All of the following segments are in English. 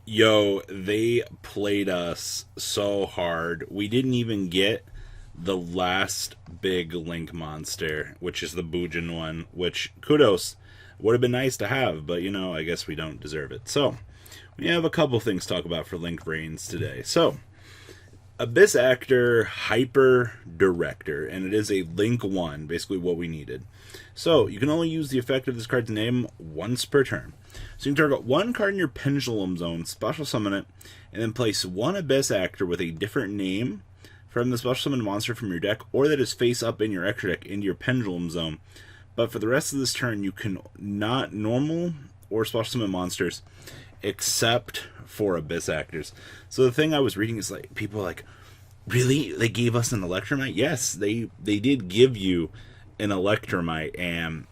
Yo, they played us so hard. We didn't even get the last big Link monster, which is the Bujin one, which, kudos, would have been nice to have, but I guess we don't deserve it. So, we have a couple things to talk about for Link Vrains today. So, Abyss Actor Hyper Director, and it is a Link 1, basically what we needed. So, you can only use the effect of this card's name once per turn. So you can target one card in your Pendulum Zone, special summon it, and then place one Abyss Actor with a different name from the special summon monster from your deck, or that is face up in your extra deck into your Pendulum Zone. But for the rest of this turn, you can not normal or special summon monsters, except for Abyss Actors. So the thing I was reading is like, people are like, really? They gave us an Electromite? Yes, they did give you an Electromite, and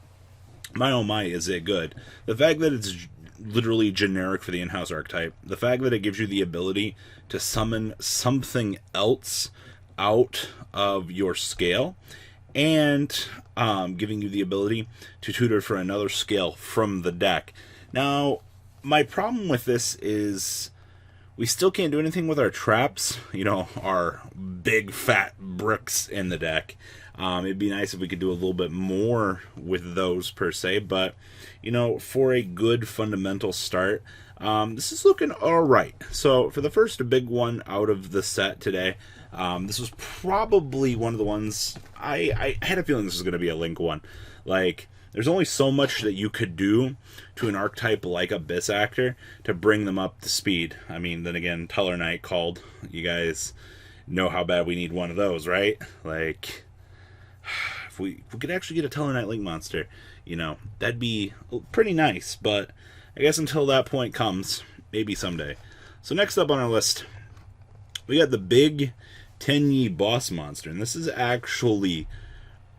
my oh my, is it good. The fact that it's literally generic for the in-house archetype, the fact that it gives you the ability to summon something else out of your scale, and giving you the ability to tutor for another scale from the deck. Now, my problem with this is we still can't do anything with our traps, our big fat bricks in the deck. It'd be nice if we could do a little bit more with those per se, but for a good fundamental start, this is looking alright. So for the first big one out of the set today, this was probably one of the ones I had a feeling this was going to be a Link one. Like, there's only so much that you could do to an archetype like Abyss Actor to bring them up to speed. I mean, then again, Teller Knight called. You guys know how bad we need one of those, right? Like, if we could actually get a Teller Knight Link monster, that'd be pretty nice. But I guess until that point comes, maybe someday. So next up on our list, we got the big Tenyi boss monster. And this is actually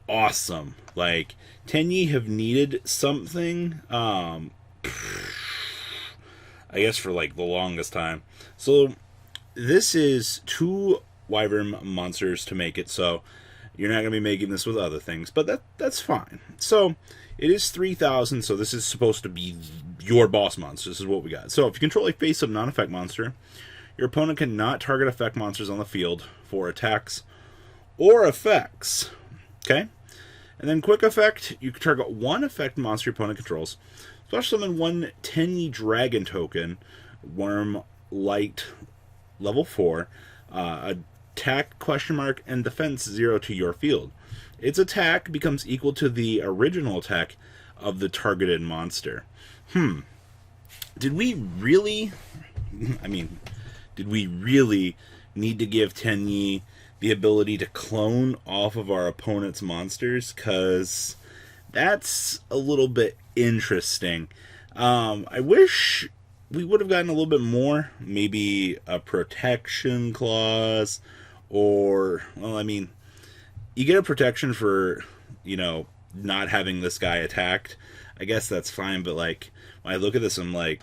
awesome. Like, Tenyi have needed something, I guess for like the longest time. So this is 2 Wyvern monsters to make it, so you're not going to be making this with other things, but that's fine. So it is 3,000, so this is supposed to be your boss monster. This is what we got. So if you control a face-up non-effect monster, your opponent cannot target effect monsters on the field for attacks or effects. Okay? And then quick effect, you can target one effect monster your opponent controls. Special summon one Tenyi Dragon token, Worm Light, level 4, attack question mark and defense 0 to your field. Its attack becomes equal to the original attack of the targeted monster. Did we really need to give Tenyi the ability to clone off of our opponent's monsters? Because that's a little bit interesting. I wish we would have gotten a little bit more. Maybe a protection clause, or, you get a protection for, not having this guy attacked. I guess that's fine, but like, when I look at this, I'm like,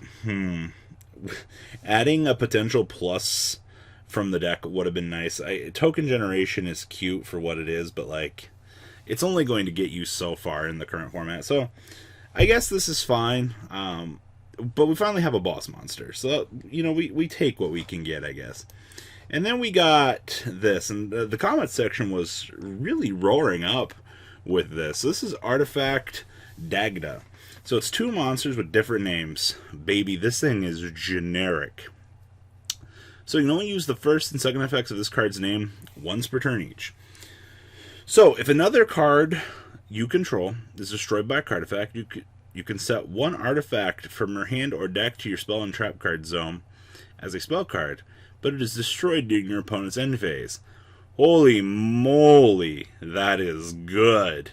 adding a potential plus from the deck would have been nice. Token generation is cute for what it is, but like, it's only going to get you so far in the current format. So I guess this is fine. But we finally have a boss monster, so we take what we can get, I guess. And then we got this, and the comment section was really roaring up with this. So this is Artifact Dagda. So it's 2 monsters with different names. Baby, this thing is generic. So you can only use the first and second effects of this card's name once per turn each. So if another card you control is destroyed by a card effect, you can set one artifact from your hand or deck to your spell and trap card zone as a spell card, but it is destroyed during your opponent's end phase. Holy moly, that is good.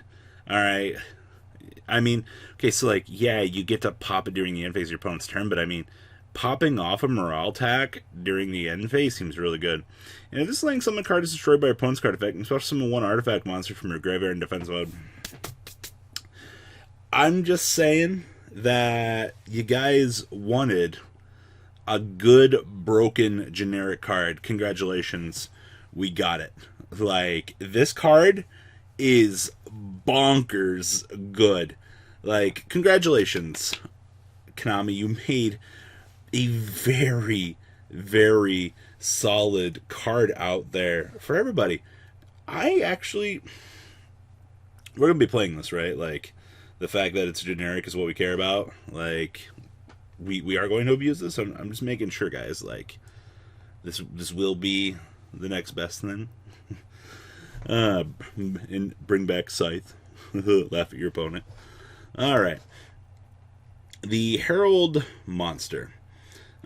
Alright. Okay, so like, yeah, you get to pop it during the end phase of your opponent's turn, but popping off a morale attack during the end phase seems really good. And if this Link summon card is destroyed by your opponent's card effect, you can special summon one artifact monster from your graveyard in defense mode. I'm just saying that you guys wanted a good broken generic card. Congratulations, we got it. Like, this card is bonkers good. Like, congratulations, Konami. You made a very, very solid card out there for everybody. I actually... We're going to be playing this, right? Like, the fact that it's generic is what we care about. Like, we are going to abuse this. I'm just making sure, guys. Like, this will be the next best thing. And bring back Scythe. Laugh at your opponent. Alright. The Herald monster.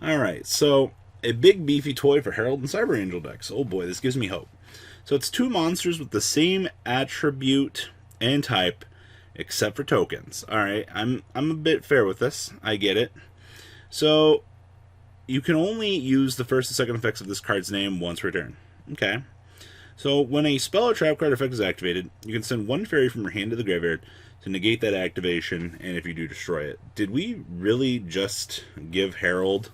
Alright, so a big beefy toy for Herald and Cyber Angel decks. Oh boy, this gives me hope. So it's 2 monsters with the same attribute and type, except for tokens. Alright, I'm a bit fair with this. I get it. So, you can only use the first and second effects of this card's name once per turn. Okay. So, when a spell or trap card effect is activated, you can send 1 fairy from your hand to the graveyard to negate that activation, and if you do, destroy it. Did we really just give Herald...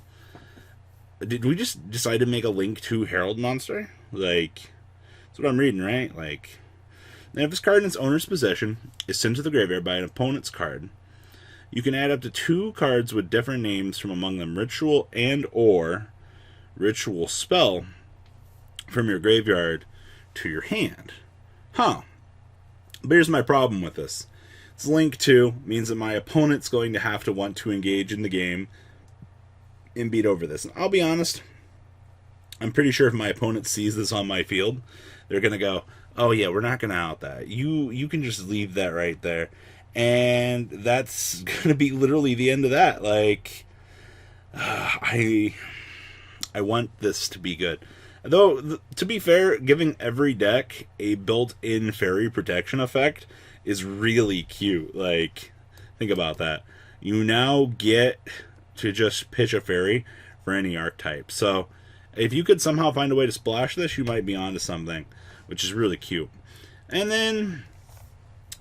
Did we just decide to make a link to Herald monster? Like, that's what I'm reading, right? Like, and if this card in its owner's possession is sent to the graveyard by an opponent's card, you can add up to 2 cards with different names from among them ritual and or ritual spell from your graveyard to your hand. Huh. But here's my problem with this. It's link to means that my opponent's going to have to want to engage in the game and beat over this. And I'll be honest, I'm pretty sure if my opponent sees this on my field, they're going to go, oh yeah, we're not going to out that. You can just leave that right there. And that's going to be literally the end of that. Like, I want this to be good. Though, to be fair, giving every deck a built-in fairy protection effect is really cute. Like, think about that. You now get to just pitch a fairy for any archetype. So, if you could somehow find a way to splash this, you might be onto something, which is really cute. And then,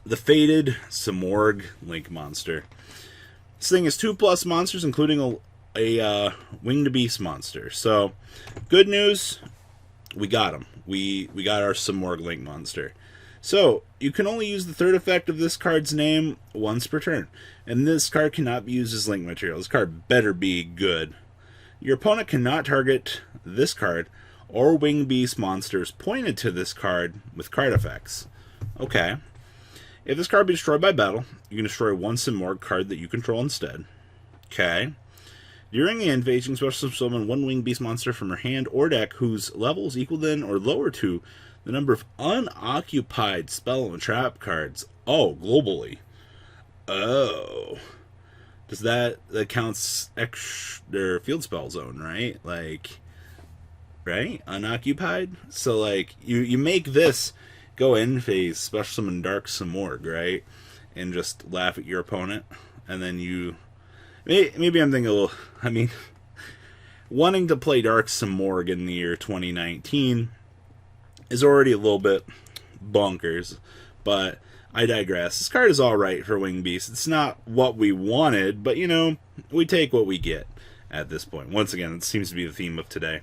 the Fated Simorgh Link Monster. This thing is 2+ monsters, including a Winged Beast monster. So, good news, we got him. We got our Simorgh Link monster. So, you can only use the 3rd effect of this card's name once per turn. And this card cannot be used as link material. This card better be good. Your opponent cannot target this card or Winged Beast monsters pointed to this card with card effects. Okay. If this card be destroyed by battle, you can destroy 1 Simorgh card that you control instead. Okay. During the end phase, you can special summon 1 Winged Beast monster from your hand or deck whose level is equal then or lower to the number of unoccupied spell and trap cards. Oh, globally. Oh. Does that counts their field spell zone, right? Like, right? Unoccupied? So, like, you make this go in phase, special summon Dark Simorgh, right? And just laugh at your opponent. And then you... Maybe I'm thinking a little... I mean, wanting to play Dark Simorgh in the year 2019 is already a little bit bonkers. But I digress. This card is alright for Winged Beast. It's not what we wanted, but, you know, we take what we get at this point. Once again, it seems to be the theme of today.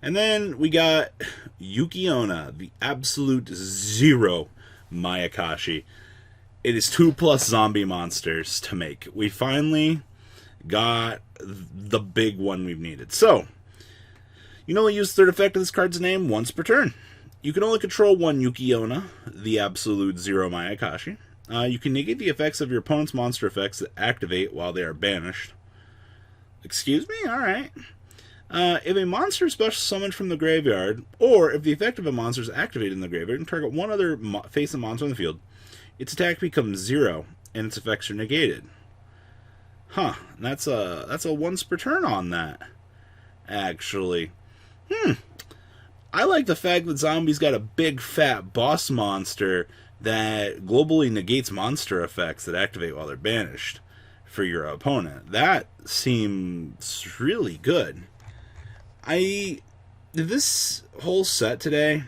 And then we got Yuki-Onna, the absolute 0 Mayakashi. It is 2+ zombie monsters to make. We finally got the big one we've needed. So, you can only use the 3rd effect of this card's name once per turn. You can only control 1 Yuki-Onna, the absolute 0 Mayakashi. You can negate the effects of your opponent's monster effects that activate while they are banished. Excuse me? Alright. If a monster is special summoned from the graveyard, or if the effect of a monster is activated in the graveyard and target one other face-up monster on the field, its attack becomes 0, and its effects are negated. Huh, that's a once per turn on that, actually. I like the fact that Zombie's got a big fat boss monster that globally negates monster effects that activate while they're banished for your opponent. That seems really good. This whole set today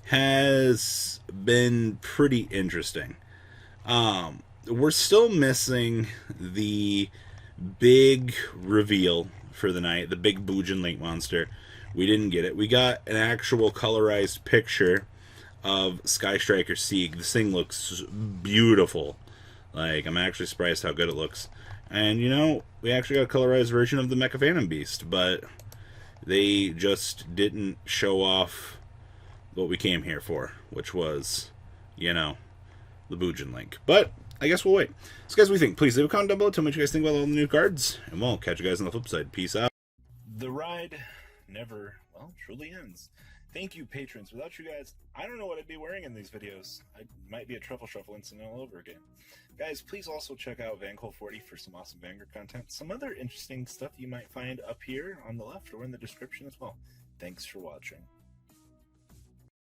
has been pretty interesting. We're still missing the big reveal for the night, the big Bujin Link monster. We didn't get it. We got an actual colorized picture of Sky Striker Sieg. This thing looks beautiful. Like, I'm actually surprised how good it looks. And, you know, we actually got a colorized version of the Mecha Phantom Beast, but they just didn't show off what we came here for, which was, you know, the Bujin link. But I guess we'll wait. So, guys, what do you think? Please leave a comment down below. Tell me what you guys think about all the new cards, and we'll catch you guys on the flip side. Peace out. The ride never, well, truly ends. Thank you, patrons. Without you guys, I don't know what I'd be wearing in these videos. I might be a Truffle Shuffle incident all over again. Guys, please also check out VanCole40 for some awesome Vanguard content. Some other interesting stuff you might find up here on the left or in the description as well. Thanks for watching.